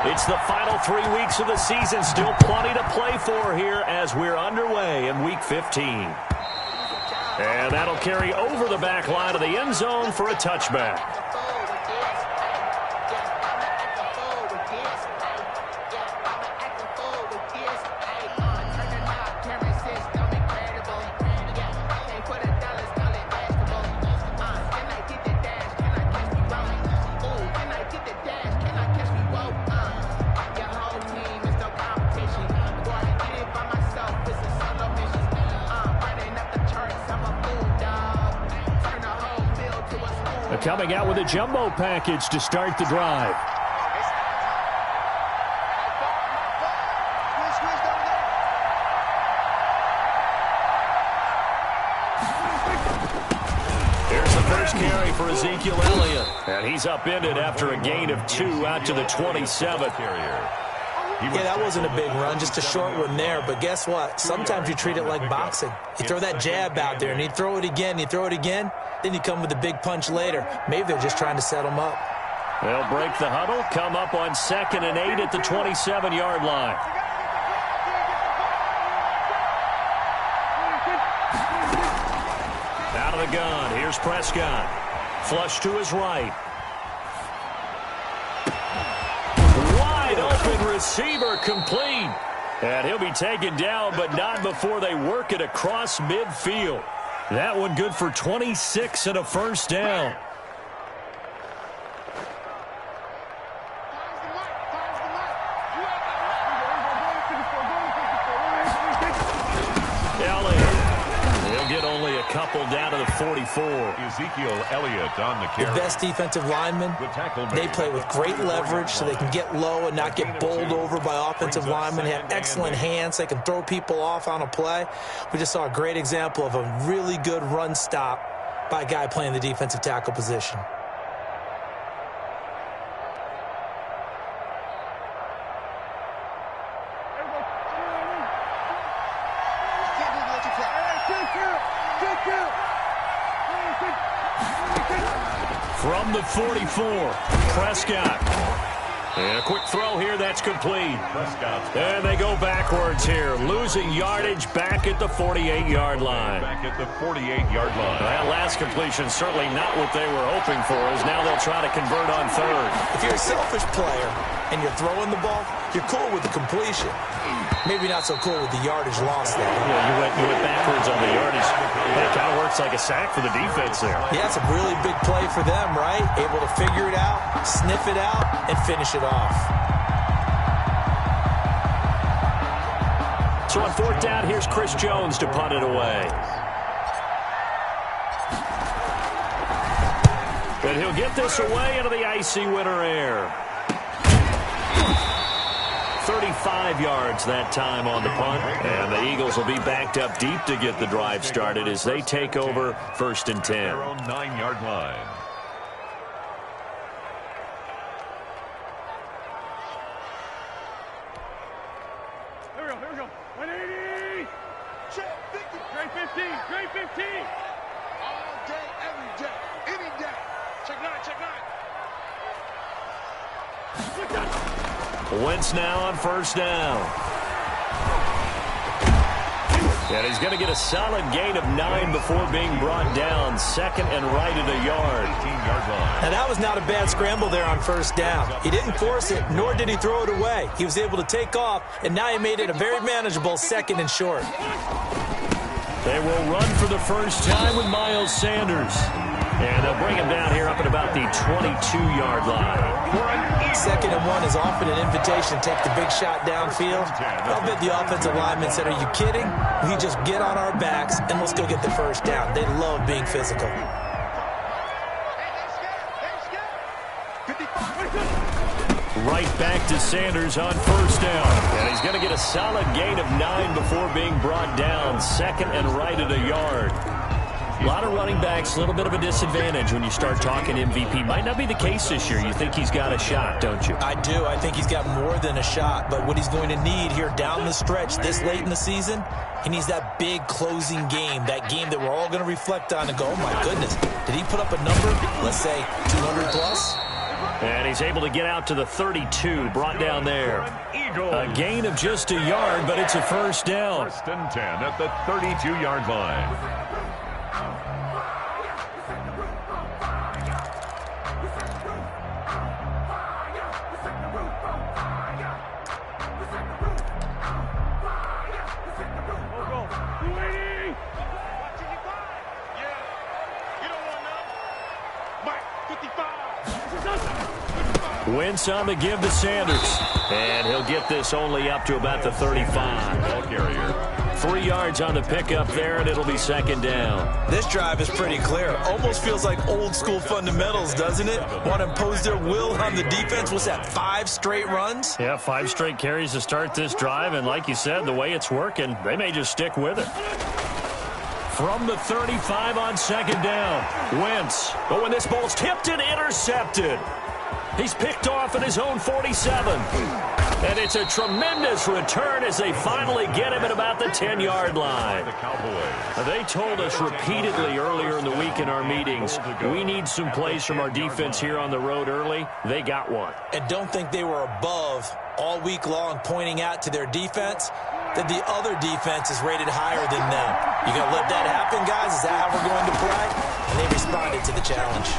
It's the final 3 weeks of the season. Still plenty to play for here as we're underway in Week 15. And that'll carry over the back line of the end zone for a touchback. Coming out with a jumbo package to start the drive. Here's the first carry for Ezekiel Elliott. And he's upended after a gain of 2 out to the 27. Yeah, that wasn't a big run, just a short one there. But guess what? Sometimes you treat it like boxing. You throw that jab out there, and you throw it again, you throw it again, then you come with a big punch later. Maybe they're just trying to set him up. They'll break the huddle, come up on 2nd and 8 at the 27-yard line. Out of the gun, here's Prescott. Flush to his right. Open receiver complete. And he'll be taken down, but not before they work it across midfield. That one good for 26 and a first down. He'll get only a couple down to the 44. Ezekiel Elliott on the carry. The best defensive linemen, they play with great leverage so they can get low and not get bowled over by offensive linemen. They have excellent hands. They can throw people off on a play. We just saw a great example of a really good run stop by a guy playing the defensive tackle position. From the 44, Prescott. And a quick throw here, that's complete. And they go backwards here, losing yardage back at the 48-yard line. Back at the 48-yard line. That last completion certainly not what they were hoping for, as now they'll try to convert on 3rd. If you're a selfish player and you're throwing the ball, you're cool with the completion. Maybe not so cool with the yardage loss there. Yeah, you went backwards on the yardage. That kind of works like a sack for the defense there. Yeah, it's a really big play for them, right? Able to figure it out, sniff it out, and finish it off. So on 4th down, here's Chris Jones to punt it away. And he'll get this away into the icy winter air. 35 yards that time on the punt. And the Eagles will be backed up deep to get the drive started as they take over 1st and 10. Their own 9-yard line. Here we go. 180. Check 50. Great 15. Great 15. All day, every day, any day. Check 9. Check 9. Wentz now on 1st down. And he's going to get a solid gain of 9 before being brought down. 2nd and right at a yard. 18-yard line. Now, that was not a bad scramble there on 1st down. He didn't force it, nor did he throw it away. He was able to take off, and now he made it a very manageable 2nd and short. They will run for the first time with Miles Sanders. And they'll bring him down here up at about the 22-yard line. 2nd and 1 is often an invitation to take the big shot downfield. I'll bet the offensive linemen said, are you kidding? We just get on our backs and let's go get the first down. They love being physical. Right back to Sanders on 1st down. And he's going to get a solid gain of 9 before being brought down. 2nd and right at a yard. A lot of running backs, a little bit of a disadvantage when you start talking MVP. Might not be the case this year. You think he's got a shot, don't you? I do. I think he's got more than a shot. But what he's going to need here down the stretch this late in the season, he needs that big closing game, that game that we're all going to reflect on and go, oh, my goodness, did he put up a number, let's say 200 plus? And he's able to get out to the 32, brought down there. A gain of just a yard, but it's a first down. 1st and 10 at the 32-yard line. Wentz on the give to Sanders. And he'll get this only up to about the 35. Ball carrier. 3 yards on the pickup there, and it'll be 2nd down. This drive is pretty clear. Almost feels like old school fundamentals, doesn't it? Want to impose their will on the defense. What's that, 5 straight runs? Yeah, 5 straight carries to start this drive, and like you said, the way it's working, they may just stick with it. From the 35 on 2nd down, Wentz. But when this ball's tipped and intercepted, he's picked off at his own 47. And it's a tremendous return as they finally get him at about the 10-yard line. The Cowboys. They told us repeatedly earlier in the week in our meetings, we need some plays from our defense here on the road early. They got one. And don't think they were above all week long pointing out to their defense that the other defense is rated higher than them. You going to let that happen, guys? Is that how we're going to play? And they responded to the challenge.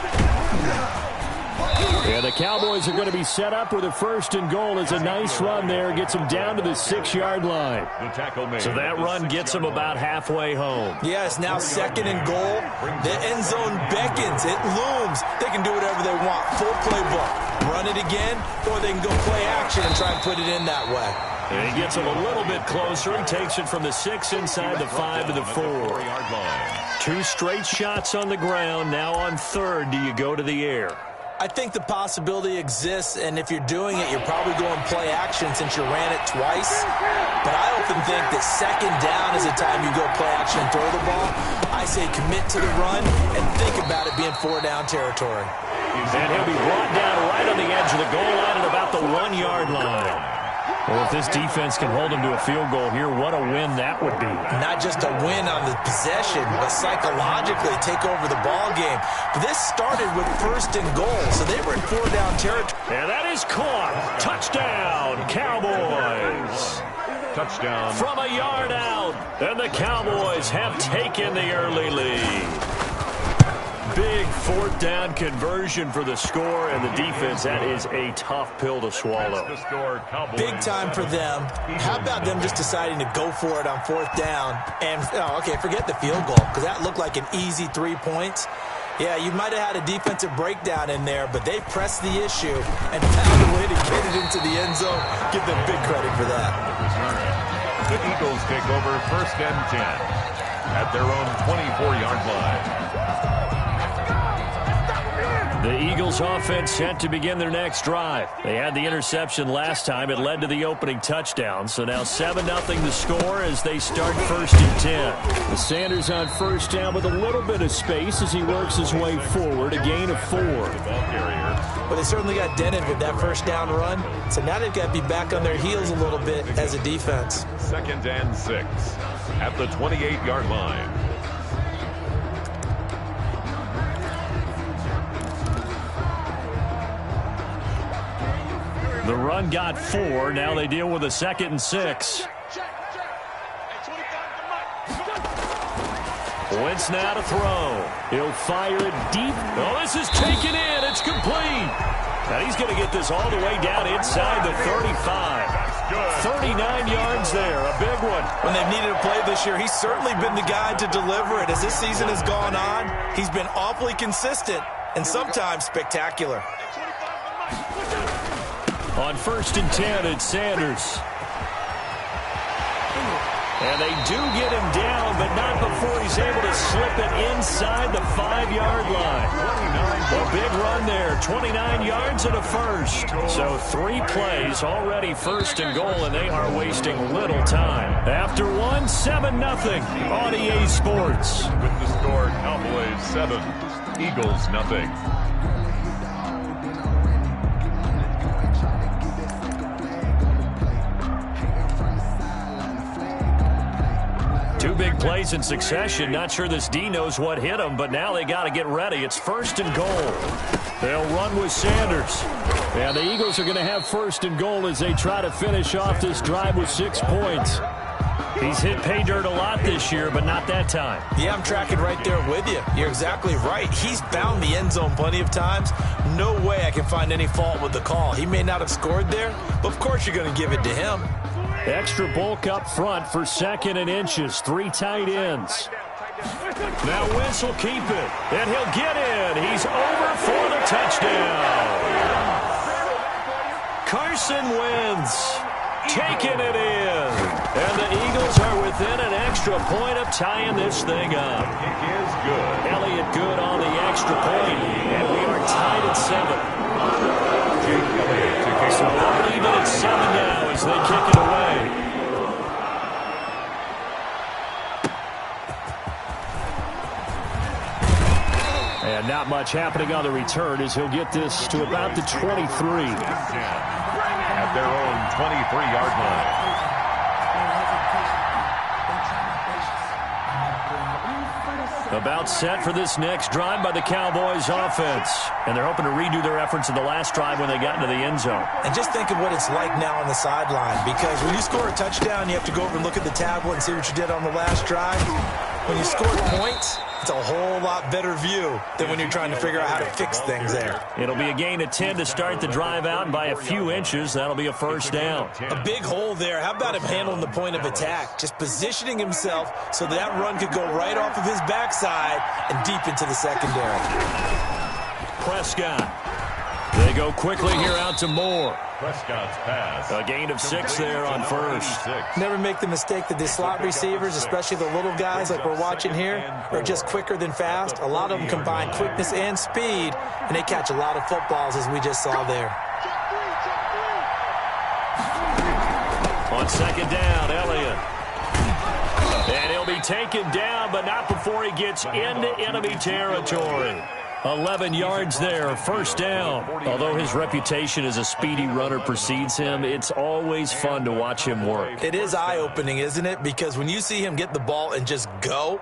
Yeah, the Cowboys are going to be set up with a 1st and goal. It's a nice run there. Gets them down to the 6-yard line. The tackle made. So that run gets them about halfway home. Yeah, it's now 2nd and goal. The end zone beckons. It looms. They can do whatever they want. Full playbook. Run it again, or they can go play action and try and put it in that way. And he gets him a little bit closer. He takes it from the 6 inside the 5 to the 4. 4-yard line. 2 straight shots on the ground. Now on 3rd, do you go to the air? I think the possibility exists, and if you're doing it, you're probably going play action since you ran it twice. But I often think that 2nd down is the time you go play action and throw the ball. I say commit to the run and think about it being 4-down territory. And he'll be brought down right on the edge of the goal line at about the 1-yard line. Well, if this defense can hold them to a field goal here, what a win that would be. Not just a win on the possession, but psychologically take over the ball game. But this started with 1st and goal, so they were in 4-down territory. And that is caught. Touchdown, Cowboys. Touchdown. From a yard out, and the Cowboys have taken the early lead. Big 4th down conversion for the score, and the defense, that is a tough pill to swallow. Big time for them. How about them just deciding to go for it on 4th down? And, okay, forget the field goal, because that looked like an easy 3 points. Yeah, you might have had a defensive breakdown in there, but they pressed the issue and found a way to get it into the end zone. Give them big credit for that. The Eagles take over 1st and 10 at their own 24-yard line. The Eagles offense set to begin their next drive. They had the interception last time. It led to the opening touchdown. So now 7-0 the score as they start 1st and 10. The Sanders on 1st down with a little bit of space as he works his way forward. A gain of 4. Well, they certainly got dented with that 1st down run. So now they've got to be back on their heels a little bit as a defense. 2nd and 6 at the 28-yard line. The run got 4. Now they deal with a 2nd and 6. Wentz now to throw. He'll fire it deep. Oh, this is taken in. It's complete. Now he's going to get this all the way down inside the 35. 39 yards there. A big one. When they've needed a play this year, he's certainly been the guy to deliver it. As this season has gone on, he's been awfully consistent and sometimes spectacular. On 1st and 10, it's Sanders. And they do get him down, but not before he's able to slip it inside the 5-yard line. A big run there, 29 yards and a first. So 3 plays, already 1st and goal, and they are wasting little time. After one, 7-0 on EA Sports. With the score, Cowboys 7, Eagles 0. Two big plays in succession. Not sure this D knows what hit him, but now they got to get ready. It's 1st and goal. They'll run with Sanders. And the Eagles are going to have 1st and goal as they try to finish off this drive with 6 points. He's hit pay dirt a lot this year, but not that time. Yeah, I'm tracking right there with you. You're exactly right. He's bound the end zone plenty of times. No way I can find any fault with the call. He may not have scored there, but of course you're going to give it to him. Extra bulk up front for 2nd and inches. 3 tight ends. Now Wentz will keep it, and he'll get in. He's over for the touchdown. Carson Wentz taking it in. And the Eagles are within an extra point of tying this thing up. The kick is good. Elliott good on the extra point, and we are tied at 7. Jake Elliott to kick So we'll leave it at 7 now as they kick it away. And not much happening on the return as he'll get this to about the 23. At their own 23-yard line. About set for this next drive by the Cowboys offense. And they're hoping to redo their efforts in the last drive when they got into the end zone. And just think of what it's like now on the sideline, because when you score a touchdown, you have to go over and look at the tablet and see what you did on the last drive. When you score points, it's a whole lot better view than when you're trying to figure out how to fix things there. It'll be a gain of 10 to start the drive out, and by a few inches, that'll be a 1st down. A big hole there. How about him handling the point of attack? Just positioning himself so that run could go right off of his backside and deep into the secondary. Prescott. They go quickly here out to Moore. Prescott's pass. A gain of 6 there on 1st. Never make the mistake that the slot receivers, especially the little guys like we're watching here, are just quicker than fast. A lot of them combine quickness and speed, and they catch a lot of footballs, as we just saw there. On 2nd down, Elliott. And he'll be taken down, but not before he gets into enemy territory. 11 yards there, 1st down. Although his reputation as a speedy runner precedes him, it's always fun to watch him work. It is eye-opening, isn't it? Because when you see him get the ball and just go,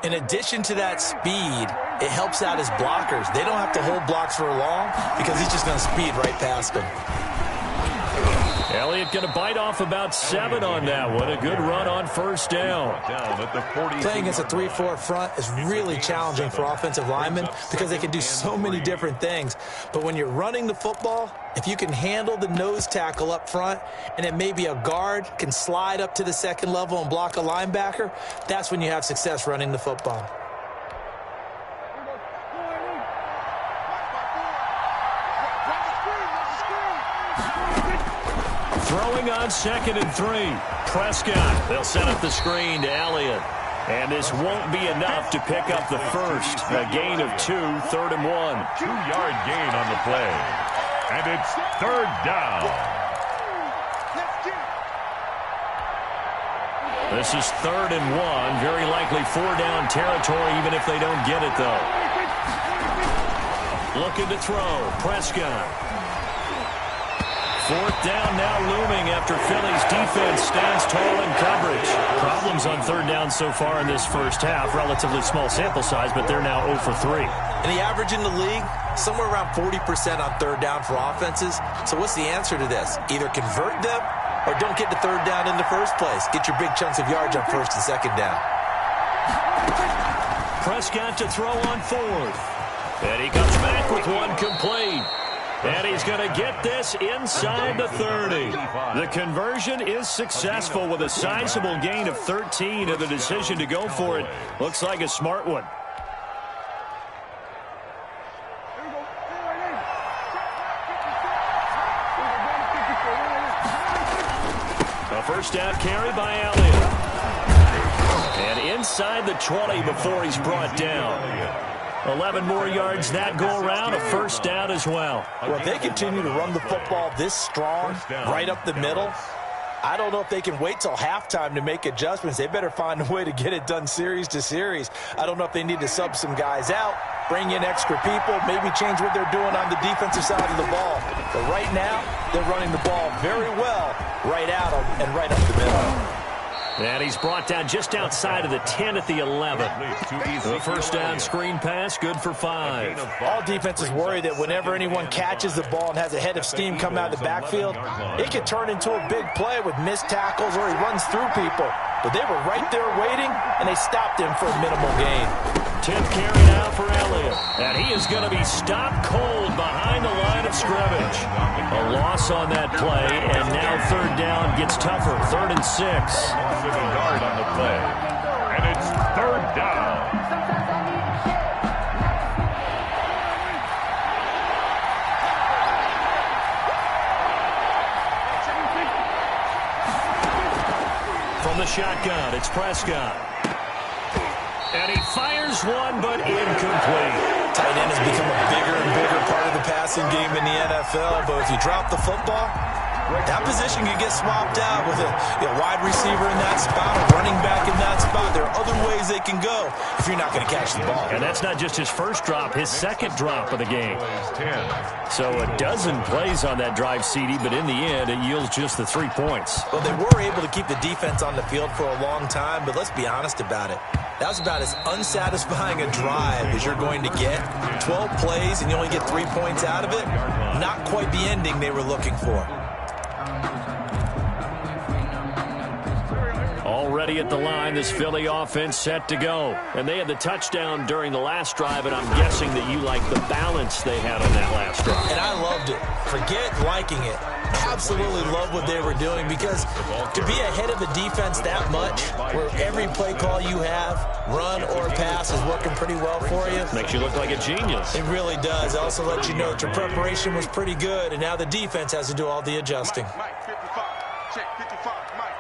in addition to that speed, it helps out his blockers. They don't have to hold blocks for long because he's just going to speed right past them. Elliott going to bite off about 7 on that one. A good run on 1st down. Playing against a 3-4 front is really challenging for offensive linemen because they can do so many different things. But when you're running the football, if you can handle the nose tackle up front and then maybe a guard can slide up to the 2nd level and block a linebacker, that's when you have success running the football. Throwing on 2nd and 3. Prescott. They'll set up the screen to Elliott. And this won't be enough to pick up the 1st. A gain of 2, 3rd and 1. 2-yard gain on the play. And it's 3rd down. This is 3rd and 1. Very likely 4-down territory, even if they don't get it, though. Looking to throw. Prescott. 4th down now looming after Philly's defense stands tall in coverage. Problems on 3rd down so far in this first half. Relatively small sample size, but they're now 0 for 3. And the average in the league, somewhere around 40% on 3rd down for offenses. So what's the answer to this? Either convert them or don't get to 3rd down in the first place. Get your big chunks of yards on 1st and 2nd down. Prescott to throw on 4th. And he comes back with one complete. And he's going to get this inside the 30. The conversion is successful with a sizable gain of 13, and the decision to go for it looks like a smart one. A 1st down carry by Elliott. And inside the 20 before he's brought down. 11 more yards that go around, a 1st down as well. Well, if they continue to run the football this strong, right up the middle, I don't know if they can wait till halftime to make adjustments. They better find a way to get it done series to series. I don't know if they need to sub some guys out, bring in extra people, maybe change what they're doing on the defensive side of the ball. But right now, they're running the ball very well right at them and right up the middle. And he's brought down just outside of the 10 at the 11. The first down screen pass, good for 5. All defenses worry that whenever anyone catches the ball and has a head of steam coming out of the backfield, it can turn into a big play with missed tackles or he runs through people. But they were right there waiting, and they stopped him for a minimal gain. 10th carry now for Elliott. And he is going to be stopped cold behind the line of scrimmage. A loss on that play, and now third down gets tougher. 3rd and 6. Loss of a yard on the play. And it's 3rd down. From the shotgun, it's Prescott. And he fires one, but incomplete. Tight end has become a bigger and bigger part of the passing game in the NFL, but if you drop the football, that position can get swapped out with a wide receiver in that spot, a running back in that spot. There are other ways they can go if you're not going to catch the ball. And that's not just his first drop, his second drop of the game. So a dozen plays on that drive, CD, but in the end, it yields just the 3 points. Well, they were able to keep the defense on the field for a long time, but let's be honest about it. That was about as unsatisfying a drive as you're going to get. 12 plays and you only get 3 points out of it. Not quite the ending they were looking for. Already at the line, this Philly offense set to go. And they had the touchdown during the last drive, and I'm guessing that you like the balance they had on that last drive. And I loved it. Forget liking it. Absolutely love what they were doing, because to be ahead of a defense that much, where every play call you have, run or pass, is working pretty well for you. Makes you look like a genius. It really does. It also lets you know that your preparation was pretty good, and now the defense has to do all the adjusting. Mike, 55. Check 55. Mike.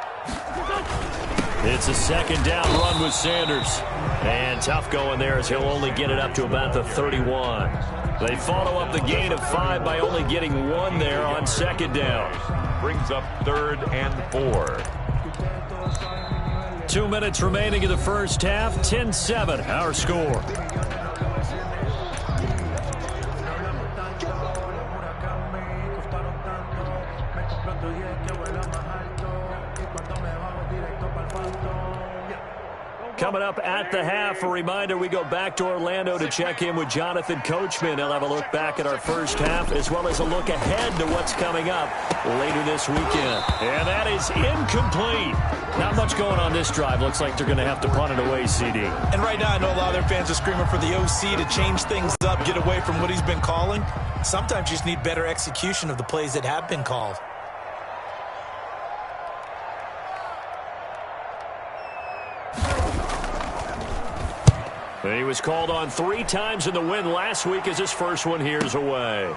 It's a second down run with Sanders. And tough going there as he'll only get it up to about the 31. They follow up the gain of 5 by only getting 1 there on second down. Brings up 3rd and 4. 2 minutes remaining in the first half. 10-7, our score. Coming up at the half, a reminder, we go back to Orlando to check in with Jonathan Coachman. He'll have a look back at our first half, as well as a look ahead to what's coming up later this weekend. And that is incomplete. Not much going on this drive. Looks like they're going to have to punt it away, CD. And right now, I know a lot of their fans are screaming for the OC to change things up, get away from what he's been calling. Sometimes you just need better execution of the plays that have been called. He was called on 3 times in the win last week as his first one here's away.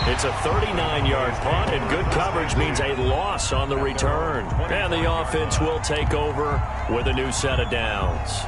It's a 39-yard punt, and good coverage means a loss on the return. And the offense will take over with a new set of downs.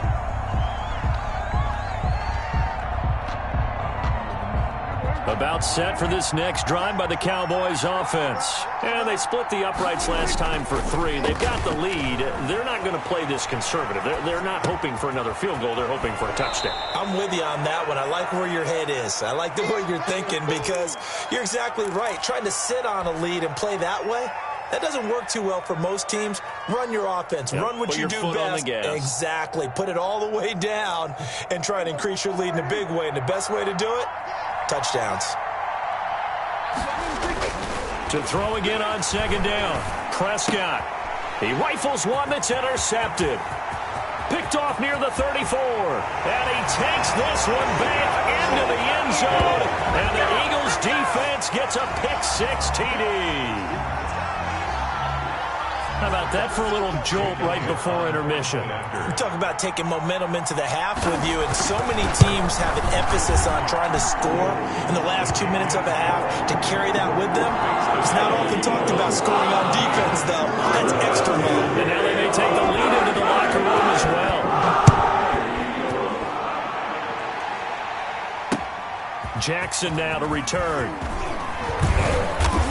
About set for this next drive by the Cowboys offense. And they split the uprights last time for 3. They've got the lead. They're not going to play this conservative. They're not hoping for another field goal. They're hoping for a touchdown. I'm with you on that one. I like where your head is. I like the way you're thinking, because you're exactly right. Trying to sit on a lead and play that way, that doesn't work too well for most teams. Run your offense. Yep. Run what you do best. Exactly. Put it all the way down and try and increase your lead in a big way. And the best way to do it, touchdowns. To throw again on second down, Prescott. He rifles one that's intercepted. Picked off near the 34. And he takes this one back into the end zone. And the Eagles defense gets a pick-6 TD. How about that for a little jolt right before intermission? We talk about taking momentum into the half with you, and so many teams have an emphasis on trying to score in the last 2 minutes of a half. To carry that with them, it's not often talked about scoring on defense, though. That's extra mode. And now they may take the lead into the locker room as well. Jackson now to return.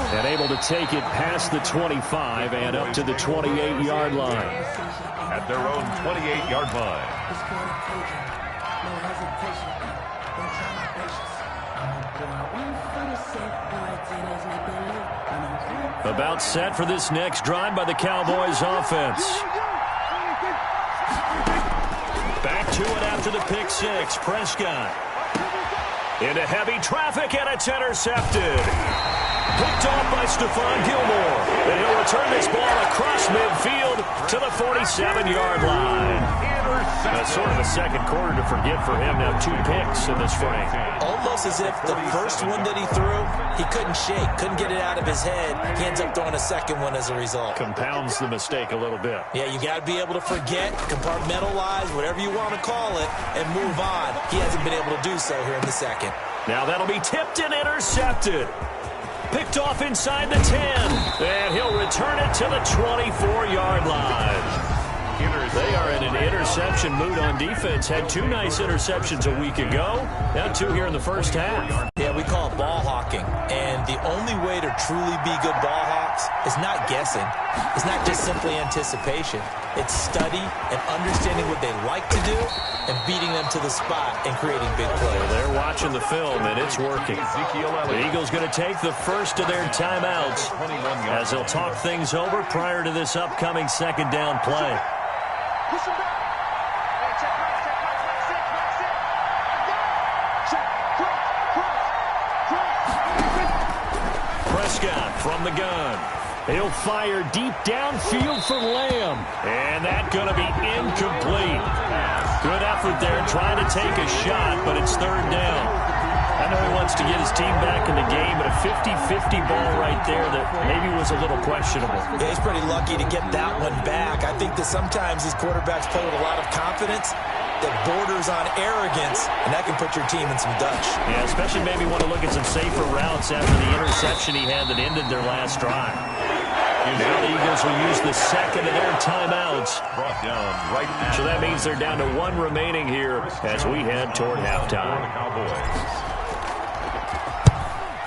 And able to take it past the 25 and up to the 28-yard line. At their own 28-yard line. About set for this next drive by the Cowboys offense. after the pick six. Prescott into heavy traffic, and it's intercepted. Picked off by Stephon Gilmore. And he'll return this ball across midfield to the 47-yard line. That's sort of a second quarter to forget for him. Now 2 picks in this frame. Almost as if the first one that he threw, he couldn't shake, couldn't get it out of his head. He ends up throwing a second one as a result. Compounds the mistake a little bit. Yeah, you got to be able to forget, compartmentalize, whatever you want to call it, and move on. He hasn't been able to do so here in the second. Now that'll be tipped and intercepted. Picked off inside the 10. And he'll return it to the 24-yard line. They are in an interception mood on defense. Had 2 nice interceptions a week ago. Now 2 here in the first half. Yeah, we call it ball hawking. And the only way to truly be good ball hawks is not guessing. It's not just simply anticipation. It's study and understanding what they like to do and beating them to the spot and creating big plays. Well, they're watching the film, and it's working. The Eagles going to take the first of their timeouts as they'll talk things over prior to this upcoming second down play. Push him back. Hey, check right, sit. Check, cross. Prescott from the gun. He'll fire deep downfield for Lamb. And that's going to be incomplete. Good effort there trying to take a shot, but it's third down. I know he wants to get his team back in the game, but a 50-50 ball right there that maybe was a little questionable. Yeah, he's pretty lucky to get that one back. I think that sometimes these quarterbacks play with a lot of confidence that borders on arrogance, and that can put your team in some Dutch. Yeah, especially maybe want to look at some safer routes after the interception he had that ended their last drive. Now the Eagles will use the second of their timeouts. Brought down right now. So that means they're down to 1 remaining here as we head toward halftime.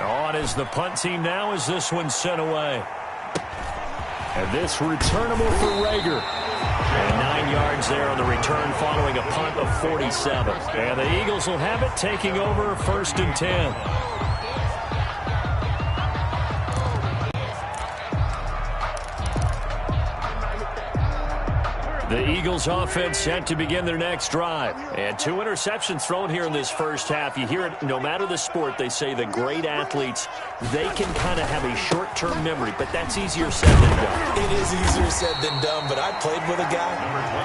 On is the punt team now as this one's sent away. And this returnable for Rager. And 9 yards there on the return following a punt of 47. And the Eagles will have it taking over 1st and 10. The Eagles offense set to begin their next drive. And 2 interceptions thrown here in this first half. You hear it, no matter the sport, they say the great athletes, they can kind of have a short-term memory, but that's easier said than done. It is easier said than done, but I played with a guy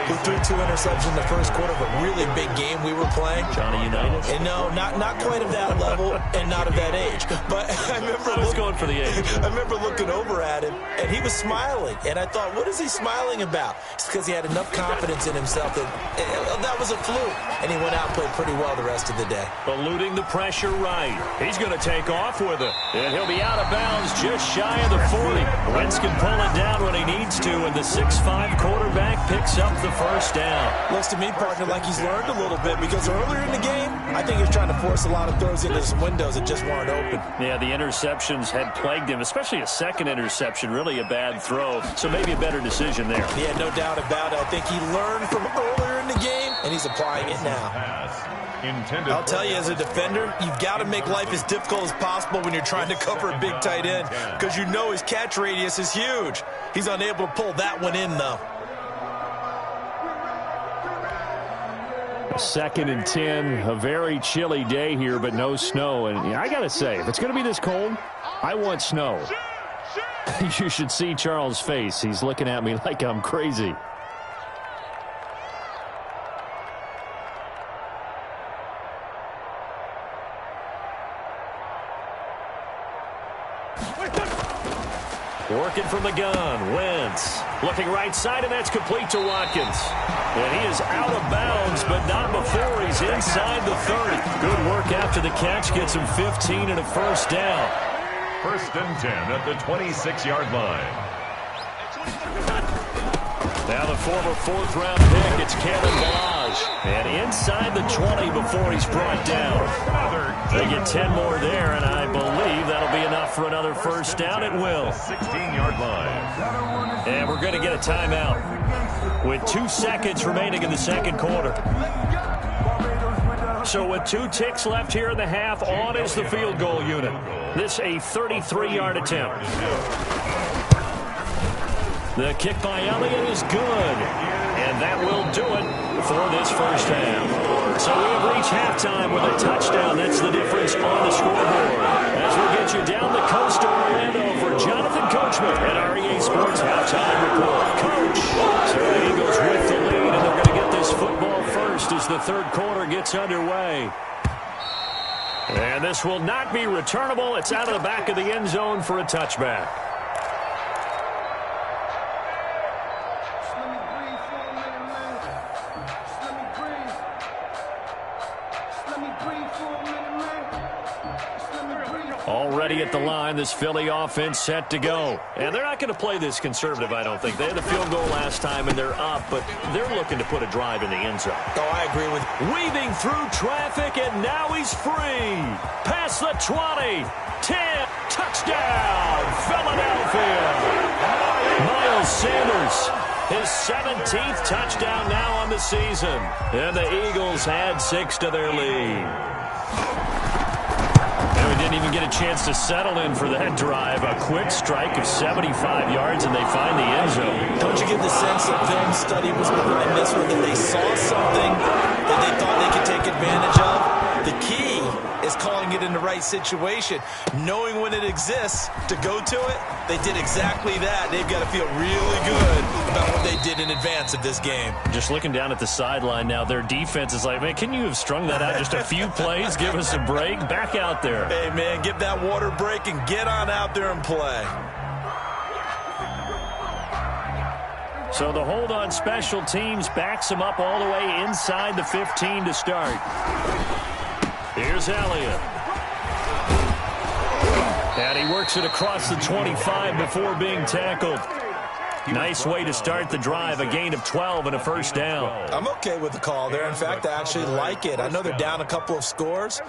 who threw 2 interceptions in the first quarter of a really big game we were playing. Johnny Unitas? And no, not quite of that level and not of that age. But I remember going for the age. I remember looking over at him, and he was smiling. And I thought, what is he smiling about? It's because he had enough confidence in himself that was a fluke. And he went out and played pretty well the rest of the day. Eluding the pressure right. He's going to take off with it. And he'll be out of bounds just shy of the 40. Wentz can pull it down when he needs to, and the 6'5" quarterback picks up the first down. Looks to me, partner, like he's learned a little bit because earlier in the game, I think he was trying to force a lot of throws into some windows that just weren't open. Yeah, the interceptions had plagued him, especially a second interception, really a bad throw. So maybe a better decision there. Yeah, no doubt about it. I think he learned from earlier in the game, and he's applying it now. I'll tell you, as a defender, you've got to make life as difficult as possible when you're trying to cover a big tight end because you know his catch radius is huge. He's unable to pull that one in, though. 2nd and 10, a very chilly day here, but no snow. And I got to say, if it's going to be this cold, I want snow. You should see Charles' face. He's looking at me like I'm crazy. Working from the gun, Wentz. Looking right side, and that's complete to Watkins. And he is out of bounds, but not before he's inside the 30. Good work after the catch. Gets him 15 and a first down. 1st and 10 at the 26-yard line. Now the former 4th-round pick, it's Kalen Balazs. And inside the 20 before he's brought down. They get 10 more there, and I believe that'll be enough for another first down. It will. 16-yard line. And we're going to get a timeout with 2 seconds remaining in the second quarter. So with 2 ticks left here in the half, on is the field goal unit. This a 33-yard attempt. The kick by Elliott is good. And And that will do it for this first half. So we have reached halftime with a touchdown. That's the difference on the scoreboard. As we'll get you down the coast to Orlando for Jonathan Coachman at our EA Sports Halftime Report. Coach, so the Eagles with the lead, and they're going to get this football first as the third quarter gets underway. And this will not be returnable. It's out of the back of the end zone for a touchback. Already at the line, this Philly offense set to go. And they're not going to play this conservative, I don't think. They had the field goal last time, and they're up, but they're looking to put a drive in the end zone. Oh, I agree with you. Weaving through traffic, and now he's free. Past the 20, 10, touchdown, Philadelphia. Miles Sanders, his 17th touchdown now on the season. And the Eagles add 6 to their lead. We didn't even get a chance to settle in for that drive. A quick strike of 75 yards, and they find the end zone. Don't you get the sense that film study was behind this one, that they saw something that they thought they could take advantage of? The key is calling it in the right situation, knowing when it exists to go to it. They did exactly that. They've got to feel really good about what they did in advance of this game. Just looking down at the sideline now, their defense is like, man, can you have strung that out just a few plays? Give us a break. Back out there. Hey, man, give that water break and get on out there and play. So the hold on special teams backs them up all the way inside the 15 to start. Here's Elliott. And he works it across the 25 before being tackled. Nice way to start the drive, a gain of 12 and a first down. I'm okay with the call there. In fact, I actually like it. I know they're down a couple of scores,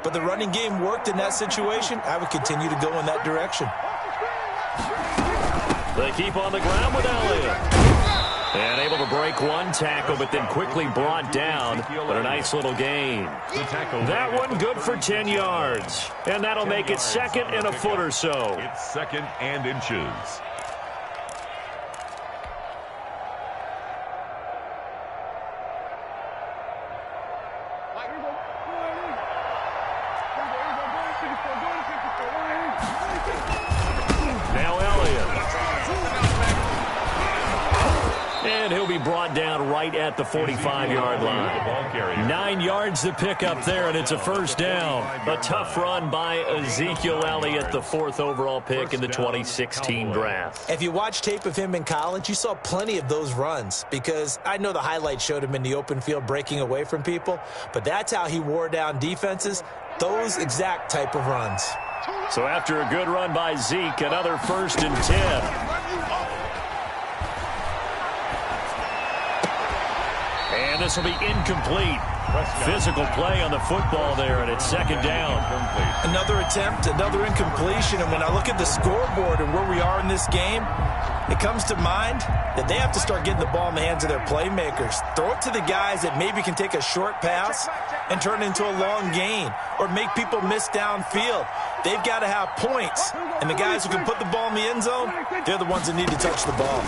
but the running game worked in that situation. I would continue to go in that direction. They keep on the ground with Elliott. And able to break one tackle, but then quickly brought down. But a nice little gain. That one good for 10 yards. And that'll make it second and a foot or so. It's second and inches. Now Elliott. And he'll be brought down right at the 45-yard line. 9 yards to pick up there, and it's a first down. A tough run by Ezekiel Elliott, the 4th overall pick in the 2016 draft. If you watch tape of him in college, you saw plenty of those runs, because I know the highlights showed him in the open field breaking away from people, but that's how he wore down defenses, those exact type of runs. So after a good run by Zeke, another 1st and 10. And this will be incomplete. Physical play on the football there, and it's second down. Another attempt, another incompletion, and when I look at the scoreboard and where we are in this game, it comes to mind that they have to start getting the ball in the hands of their playmakers. Throw it to the guys that maybe can take a short pass and turn it into a long gain or make people miss downfield. They've got to have points, and the guys who can put the ball in the end zone, they're the ones that need to touch the ball.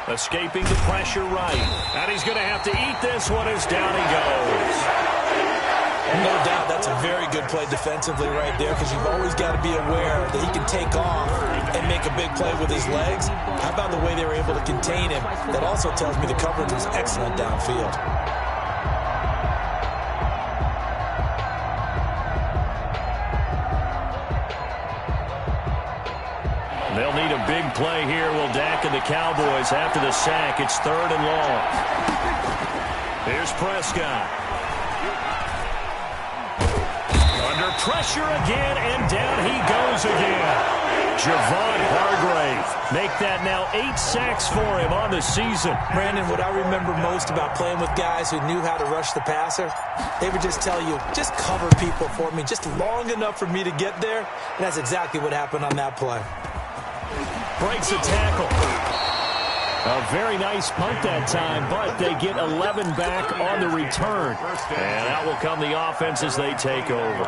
Escaping the pressure right. And he's going to have to eat this one as down he goes. No doubt that's a very good play defensively right there, because you've always got to be aware that he can take off and make a big play with his legs. How about the way they were able to contain him? That also tells me the coverage was excellent downfield. They'll need a big play here, will Dak and the Cowboys after the sack. It's 3rd and long. Here's Prescott. Under pressure again, and down he goes again. Javon Hargrave. Make that now 8 sacks for him on the season. Brandon, what I remember most about playing with guys who knew how to rush the passer, they would just tell you, just cover people for me, just long enough for me to get there. And that's exactly what happened on that play. Breaks a tackle. A very nice punt that time, but they get 11 back on the return. And out will come the offense as they take over.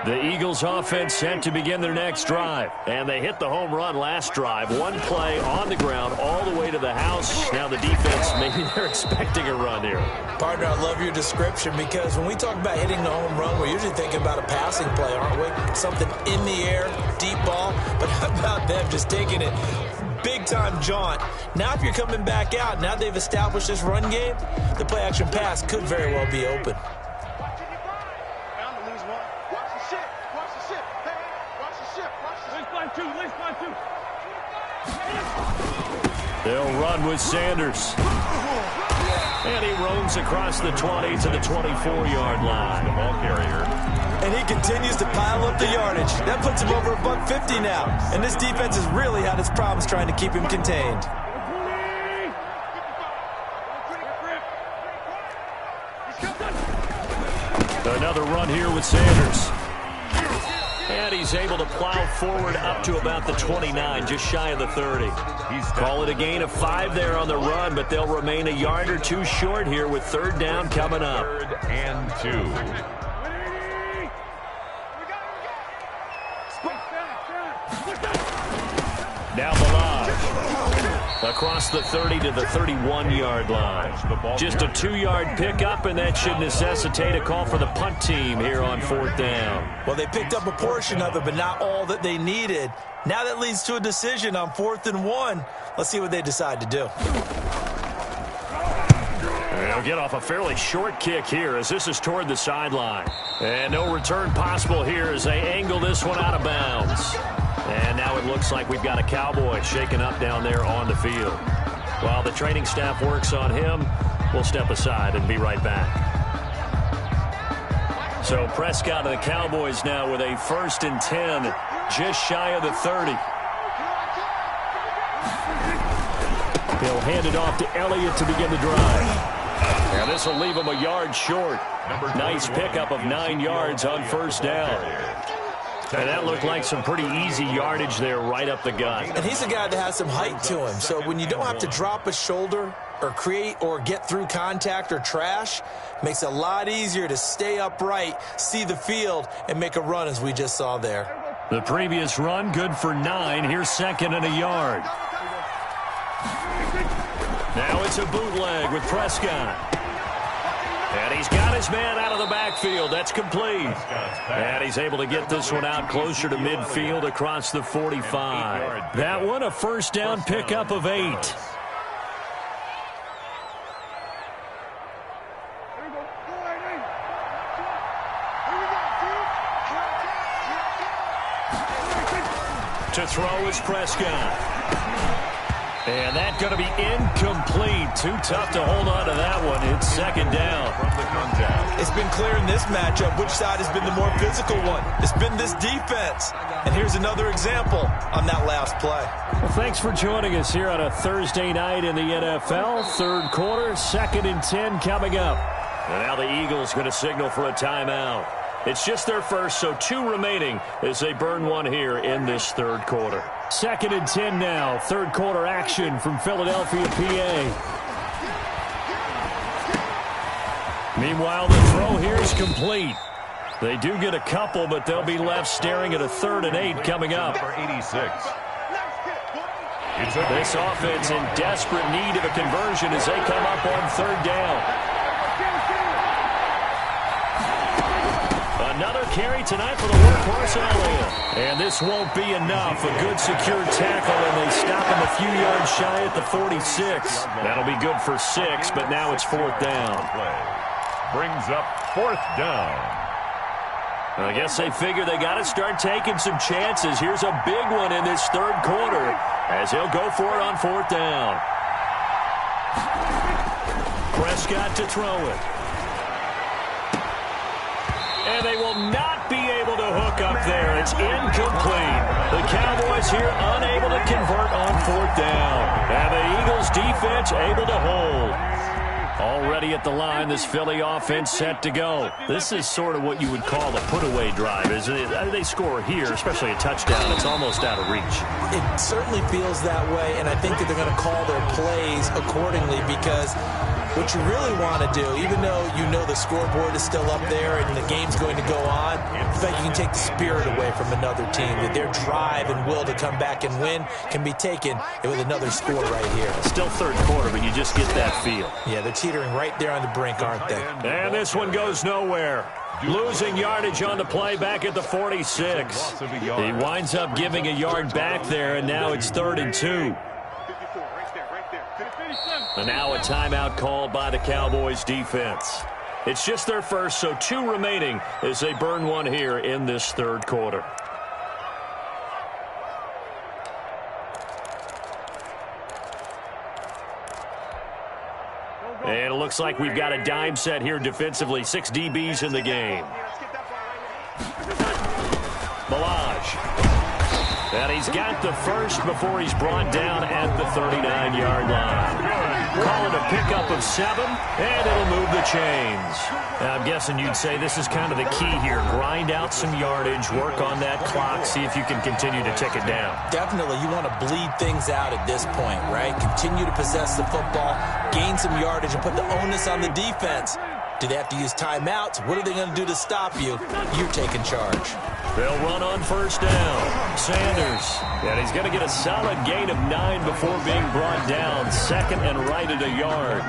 The Eagles offense set to begin their next drive. And they hit the home run last drive. One play on the ground all the way to the house. Now the defense, maybe they're expecting a run here. Partner, I love your description because when we talk about hitting the home run, we're usually thinking about a passing play, aren't we? Something in the air, deep ball. But how about them just taking it big-time jaunt? Now if you're coming back out, now they've established this run game, the play-action pass could very well be open. They'll run with Sanders. And he roams across the 20 to the 24-yard line. The ball carrier. And he continues to pile up the yardage. That puts him over $150 now. And this defense has really had its problems trying to keep him contained. Another run here with Sanders. And he's able to plow forward up to about the 29, just shy of the 30. Call it a gain of 5 there on the run, but they'll remain a yard or two short here with third down coming up. 3rd and 2. Now Balaj across the 30 to the 31-yard line. Just a 2-yard pickup, and that should necessitate a call for the punt team here on 4th down. Well, they picked up a portion of it, but not all that they needed. Now that leads to a decision on 4th and 1. Let's see what they decide to do. They'll get off a fairly short kick here as this is toward the sideline. And no return possible here as they angle this one out of bounds. And now it looks like we've got a Cowboy shaken up down there on the field. While the training staff works on him, we'll step aside and be right back. So Prescott and the Cowboys now with a 1st and 10, just shy of the 30. He'll hand it off to Elliott to begin the drive. And this will leave him a yard short. Nice pickup of 9 yards on 1st down. And that looked like some pretty easy yardage there right up the gut. And he's a guy that has some height to him. So when you don't have to drop a shoulder or create or get through contact or trash, makes it a lot easier to stay upright, see the field, and make a run as we just saw there. The previous run, good for 9. Here's 2nd and a yard. Now it's a bootleg with Prescott. And he's got his man out of the backfield. That's complete. And he's able to get this one out closer to midfield across the 45. That one a 1st down pickup of 8. To throw is Prescott. And that's going to be incomplete. Too tough to hold on to that one. It's 2nd down. From the contact. It's been clear in this matchup which side has been the more physical one. It's been this defense. And here's another example on that last play. Well, thanks for joining us here on a Thursday night in the NFL. 3rd quarter, 2nd and 10 coming up. And now the Eagles going to signal for a timeout. It's just their first, so 2 remaining as they burn one here in this 3rd quarter. 2nd and 10 now. 3rd quarter action from Philadelphia, PA. Meanwhile, the throw here is complete. They do get a couple, but they'll be left staring at a 3rd and 8 coming up. For 86. This offense in desperate need of a conversion as they come up on 3rd down. Another carry tonight for the workhorse Elliott. And this won't be enough. A good secure tackle, and they stop him a few yards shy at the 46. That'll be good for 6, but now it's 4th down. Brings up 4th down. I guess they figure they got to start taking some chances. Here's a big one in this 3rd quarter as he'll go for it on 4th down. Prescott to throw it. And they will not be able to hook up there. It's incomplete. The Cowboys here unable to convert on 4th down. And the Eagles defense able to hold. Already at the line, this Philly offense set to go. This is sort of what you would call a put-away drive, isn't it? They score here, especially a touchdown. It's almost out of reach. It certainly feels that way, and I think that they're going to call their plays accordingly because What you really want to do, even though you know the scoreboard is still up there and the game's going to go on, in fact, you can take the spirit away from another team. That their drive and will to come back and win can be taken with another score right here. Still third quarter, but you just get that feel. Yeah, they're teetering right there on the brink, aren't they? And this one goes nowhere. Losing yardage on the play back at the 46. He winds up giving a yard back there, and now it's 3rd and 2. And now a timeout called by the Cowboys defense. It's just their first, so 2 remaining as they burn one here in this 3rd quarter. And it looks like we've got a dime set here defensively. 6 DBs in the game. Balaj. And he's got the first before he's brought down at the 39-yard line. Call it a pickup of 7, and it'll move the chains. Now, I'm guessing you'd say this is kind of the key here. Grind out some yardage, work on that clock, see if you can continue to tick it down. Definitely, you want to bleed things out at this point, right? Continue to possess the football, gain some yardage, and put the onus on the defense. Do they have to use timeouts? What are they going to do to stop you? You're taking charge. They'll run on first down. Sanders. And he's going to get a solid gain of 9 before being brought down. 2nd and right at a yard.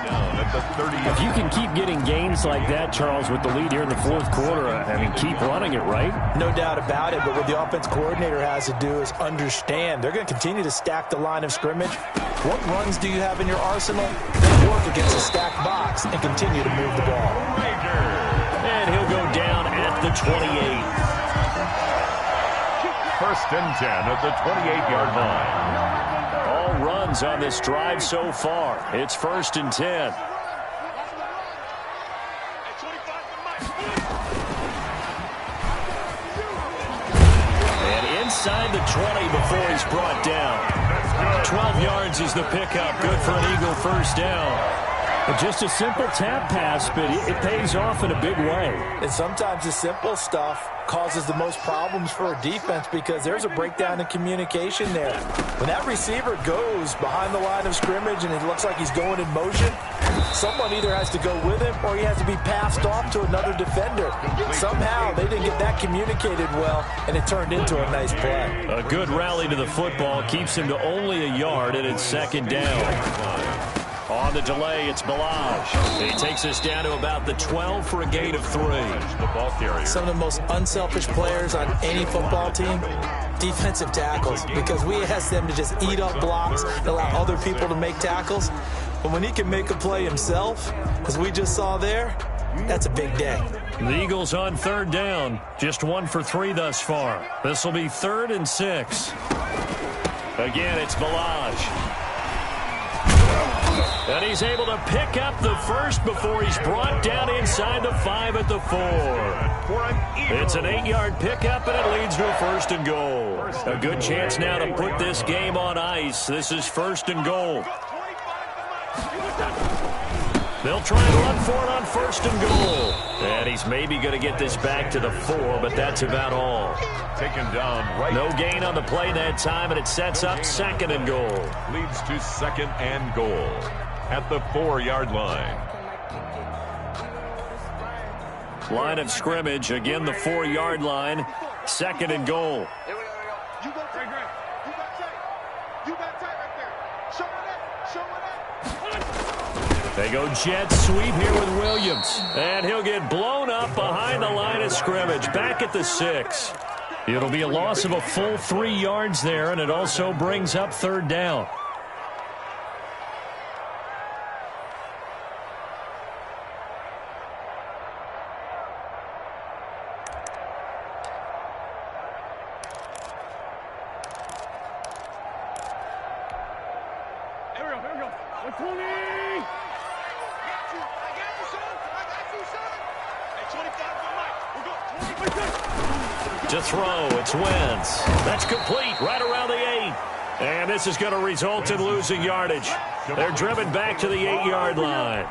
If you can keep getting gains like that, Charles, with the lead here in the 4th quarter, I mean, keep running it, right? No doubt about it, but what the offense coordinator has to do is understand. They're going to continue to stack the line of scrimmage. What runs do you have in your arsenal? Then work against a stacked box and continue to move the ball. And he'll go down at the 28. 1st and 10 at the 28-yard line. All runs on this drive so far. It's 1st and 10. And inside the 20 before he's brought down. 12 yards is the pickup. Good for an Eagle first down. Just a simple tap pass, but it pays off in a big way. And sometimes the simple stuff causes the most problems for a defense because there's a breakdown in communication there. When that receiver goes behind the line of scrimmage and it looks like he's going in motion, someone either has to go with him or he has to be passed off to another defender. Somehow they didn't get that communicated well, and it turned into a nice play. A good rally to the football keeps him to only a yard, and it's 2nd down. On the delay, it's Balaj. He takes us down to about the 12 for a gain of 3. Some of the most unselfish players on any football team, defensive tackles, because we ask them to just eat up blocks and allow other people to make tackles. But when he can make a play himself, as we just saw there, that's a big day. The Eagles on 3rd down. Just 1 for 3 thus far. This will be 3rd and 6. Again, it's Balaj. And he's able to pick up the first before he's brought down inside the 5 at the 4. It's an 8-yard pickup, and it leads to a 1st and goal. A good chance now to put this game on ice. This is 1st and goal. They'll try and run for it on 1st and goal. And he's maybe going to get this back to the 4, but that's about all. Taken down right. No gain on the play that time, and it sets up 2nd and goal. Leads to 2nd and goal at the 4-yard line. Line of scrimmage, again the 4-yard line. 2nd and goal. Here we go. You go tight. You got tight right there. Show it up. They go jet sweep here with Williams. And he'll get blown up behind the line of scrimmage. Back at the 6. It'll be a loss of a full 3 yards there, and it also brings up 3rd down. Here we go. 120. I got you, son. Hey, 25 for Mike. We're going 20. To throw, it's Wentz. That's complete, right around the 8. And this is going to result in losing yardage. They're driven back to the 8-yard line.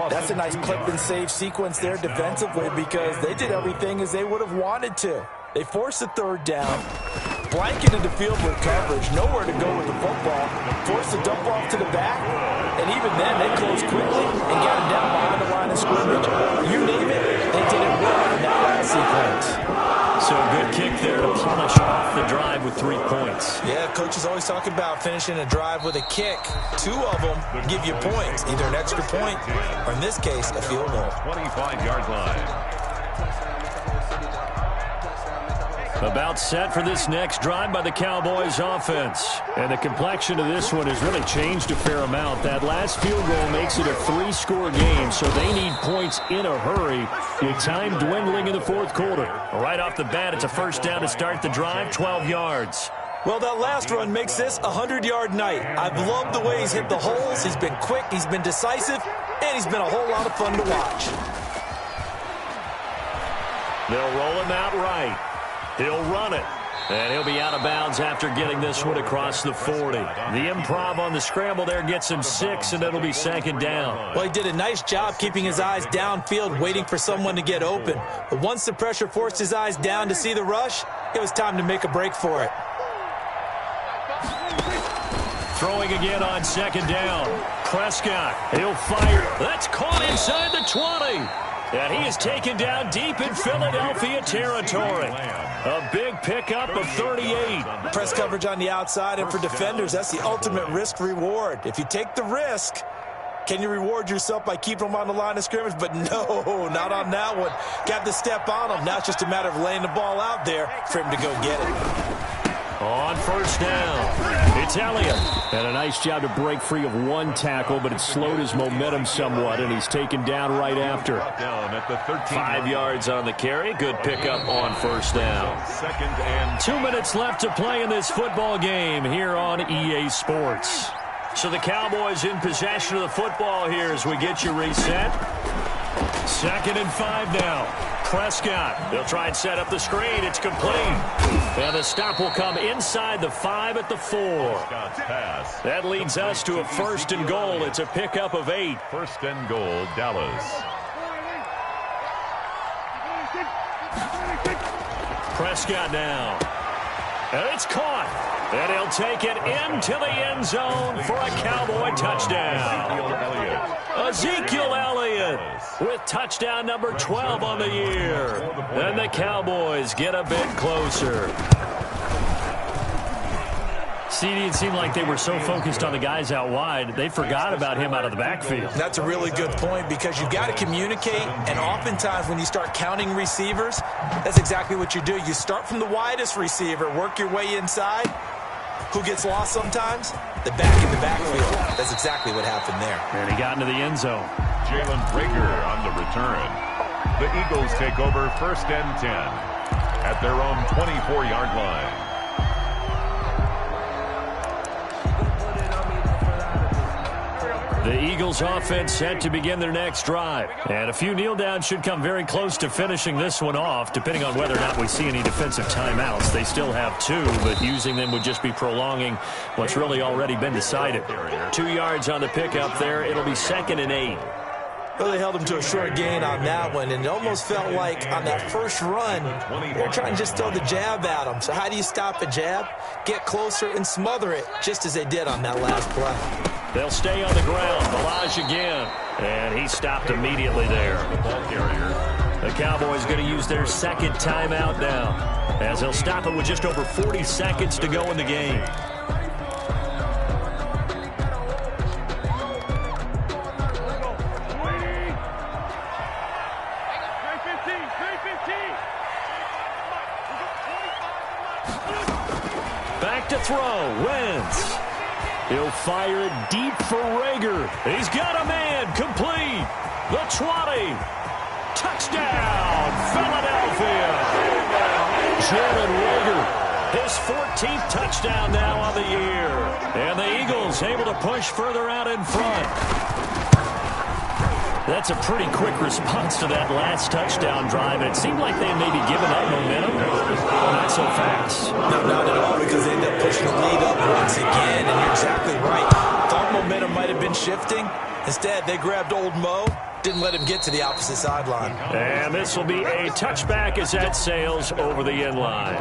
That's a nice clip and save sequence there defensively because they did everything as they would have wanted to. They forced the 3rd down, blanketed the field with coverage, nowhere to go with the football, forced the dump off to the back, and even then they closed quickly finish off the drive with 3 points. Yeah, coach is always talking about finishing a drive with a kick. 2 of them give you points, either an extra point or, in this case, a field goal. 25-yard line. About set for this next drive by the Cowboys offense. And the complexion of this one has really changed a fair amount. That last field goal makes it a 3-score game, so they need points in a hurry with time dwindling in the 4th quarter. Right off the bat, it's a first down to start the drive, 12 yards. Well, that last run makes this a 100-yard night. I've loved the way he's hit the holes. He's been quick, he's been decisive, and he's been a whole lot of fun to watch. They'll roll him out right. He'll run it. And he'll be out of bounds after getting this one across the 40. The improv on the scramble there gets him 6, and it'll be 2nd down. Well, he did a nice job keeping his eyes downfield, waiting for someone to get open. But once the pressure forced his eyes down to see the rush, it was time to make a break for it. Throwing again on 2nd down. Prescott, he'll fire. That's caught inside the 20. And he is taken down deep in Philadelphia territory. A big pickup of 38. Press coverage on the outside, and for defenders, that's the ultimate risk-reward. If you take the risk, can you reward yourself by keeping them on the line of scrimmage? But no, not on that one. Got to step on them. Now it's just a matter of laying the ball out there for him to go get it. On 1st down, it's Elliott. And a nice job to break free of 1 tackle, but it slowed his momentum somewhat, and he's taken down right after. 5 yards on the carry. Good pickup on 1st down. 2 minutes left to play in this football game here on EA Sports. So the Cowboys in possession of the football here as we get you reset. 2nd and 5 now. Prescott, they'll try and set up the screen. It's complete. And the stop will come inside the 5 at the 4. That leads us to a 1st and goal. It's a pickup of 8. 1st and goal, Dallas. Prescott now. And it's caught. And he'll take it into the end zone for a Cowboy touchdown. Ezekiel Elliott with touchdown number 12 on the year. And the Cowboys get a bit closer. CD, it seemed like they were so focused on the guys out wide, they forgot about him out of the backfield. That's a really good point because you've got to communicate, and oftentimes when you start counting receivers, that's exactly what you do. You start from the widest receiver, work your way inside. Who gets lost sometimes? The back in the backfield. That's exactly what happened there. And he got into the end zone. Jalen Rager on the return. The Eagles take over 1st and 10 at their own 24-yard line. The Eagles offense set to begin their next drive. And a few kneel downs should come very close to finishing this one off, depending on whether or not we see any defensive timeouts. They still have 2, but using them would just be prolonging what's really already been decided. 2 yards on the pickup there. It'll be 2nd and 8. Well, they held him to a short gain on that one, and it almost felt like on that first run, they're trying to just throw the jab at him. So how do you stop a jab? Get closer and smother it, just as they did on that last play. They'll stay on the ground. Balaj again. And he stopped immediately there. The Cowboys going to use their 2nd timeout now, as they'll stop it with just over 40 seconds to go in the game. Back to throw. Wentz. He'll fire it deep for Rager. He's got a man. Complete. The 20. Touchdown, Philadelphia. Jalen Rager, his 14th touchdown now on the year. And the Eagles able to push further out in front. That's a pretty quick response to that last touchdown drive. And it seemed like they may be giving up momentum. Not so fast. No, not at all, because they end up pushing the lead up once again. And you're exactly right. Thought momentum might have been shifting. Instead, they grabbed old Mo. Didn't let him get to the opposite sideline. And this will be a touchback as that sails over the end line.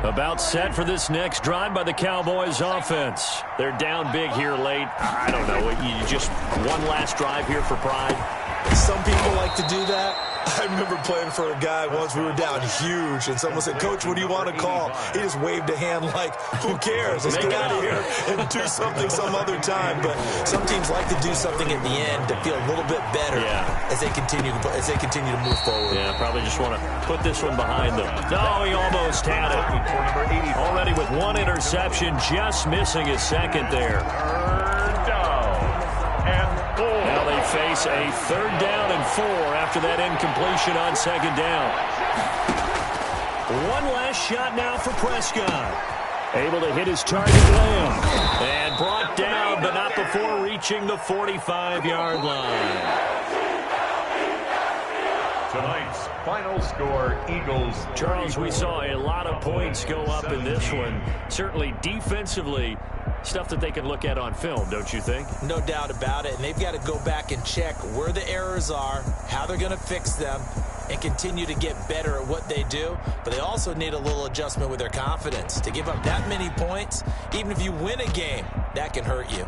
About set for this next drive by the Cowboys offense. They're down big here late. I don't know. You just one last drive here for pride. Some people like to do that. I remember playing for a guy once. We were down huge, and someone said, "Coach, what do you want to call?" He just waved a hand like, "Who cares? Let's get out of here and do something some other time." But some teams like to do something at the end to feel a little bit better as they continue to move forward. Yeah, probably just want to put this one behind them. No, he almost had it. Already with one interception, just missing his second there. Third down and 4. Now they face a 3rd down and 4 after that incompletion on 2nd down. One last shot now for Prescott. Able to hit his target Lamb. And brought down, but not before reaching the 45-yard line. Tonight's final score, Eagles. Charles, we saw a lot of points go up in this one. Certainly defensively, stuff that they can look at on film, don't you think? No doubt about it. And they've got to go back and check where the errors are, how they're going to fix them, and continue to get better at what they do. But they also need a little adjustment with their confidence. To give up that many points, even if you win a game, that can hurt you.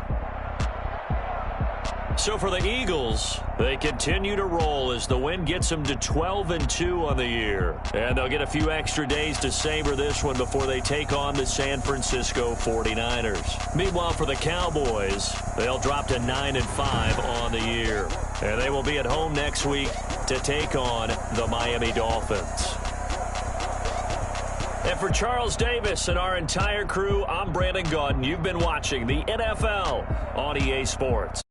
So for the Eagles, they continue to roll as the win gets them to 12-2 on the year. And they'll get a few extra days to savor this one before they take on the San Francisco 49ers. Meanwhile, for the Cowboys, they'll drop to 9-5 on the year. And they will be at home next week to take on the Miami Dolphins. And for Charles Davis and our entire crew, I'm Brandon Gaudin. You've been watching the NFL on EA Sports.